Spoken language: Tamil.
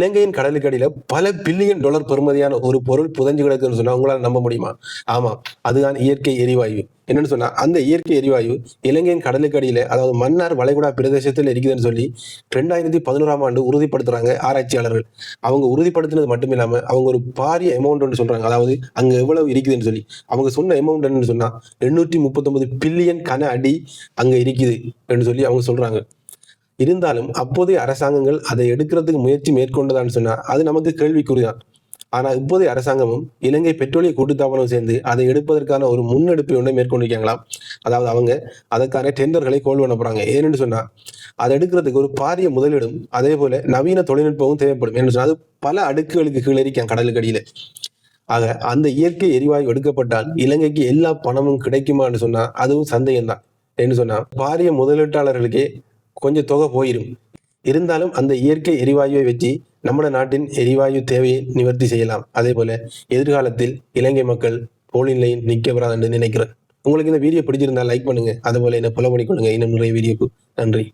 இலங்கையின் கடலுக்கு அடியில பல பில்லியன் டாலர் பெறுமதியான ஒரு பொருள் புதைஞ்சு கிடக்குன்னு சொன்னா உங்களால நம்ப முடியுமா? ஆமா, அதுதான் இயற்கை எரிவாயு. என்னன்னு சொன்னா அந்த இயற்கை எரிவாயு இலங்கையின் கடலுக்கு அடியில, அதாவது மன்னார் வளைகுடா பிரதேசத்தில் இருக்குதுன்னு சொல்லி 2011ஆம் ஆண்டு உறுதிப்படுத்துறாங்க ஆராய்ச்சியாளர்கள். அவங்க உறுதிப்படுத்தினது மட்டும் இல்லாம அவங்க ஒரு பாரிய அமௌண்ட் ஒன்று சொல்றாங்க. அதாவது அங்க எவ்வளவு இருக்குதுன்னு சொல்லி அவங்க சொன்ன அமௌண்ட் என்னன்னு சொன்னா 839 பில்லியன் கன அடி அங்க இருக்குது என்று சொல்லி அவங்க சொல்றாங்க. இருந்தாலும் அப்போதைய அரசாங்கங்கள் அதை எடுக்கிறதுக்கு முயற்சி மேற்கொண்டதான்னு சொன்னா அது நமக்கு கேள்விக்குறிதான். ஆனா இப்போதைய அரசாங்கமும் இலங்கை பெட்ரோலிய கூட்டுத்தாபனம் சேர்ந்து அதை எடுப்பதற்கான ஒரு முன்னெடுப்பை ஒன்றை மேற்கொண்டிருக்காங்களாம். அதாவது அவங்க அதற்கான டெண்டர்களை கோல் பண்ண போறாங்க. ஏன்னு சொன்னா அதை எடுக்கிறதுக்கு ஒரு பாரிய முதலீடும் அதே போல நவீன தொழில்நுட்பமும் தேவைப்படும். என்று சொன்னா அது பல அடுக்குகளுக்கு கீழே இருக்கான் கடலுக்கு அடியில. ஆக அந்த இயற்கை எரிவாயு எடுக்கப்பட்டால் இலங்கைக்கு எல்லா பணமும் கிடைக்குமான்னு சொன்னா அதுவும் சந்தேகம் தான். என்று சொன்னா பாரிய முதலீட்டாளர்களுக்கே கொஞ்சம் தொகை போயிடும். இருந்தாலும் அந்த இயற்கை எரிவாயுவை வச்சு நம்ம நாட்டின் எரிவாயு தேவையை நிவர்த்தி செய்யலாம். அதே போல எதிர்காலத்தில் இலங்கை மக்கள் போலின் லைன் நிக்க வராது என்று நினைக்கிறேன். உங்களுக்கு இந்த வீடியோ பிடிச்சிருந்தா லைக் பண்ணுங்க. அதே போல என்ன ஃபாலோ பண்ணிக்கொள்ளுங்க இன்னும் நிறைய வீடியோக்கு. நன்றி.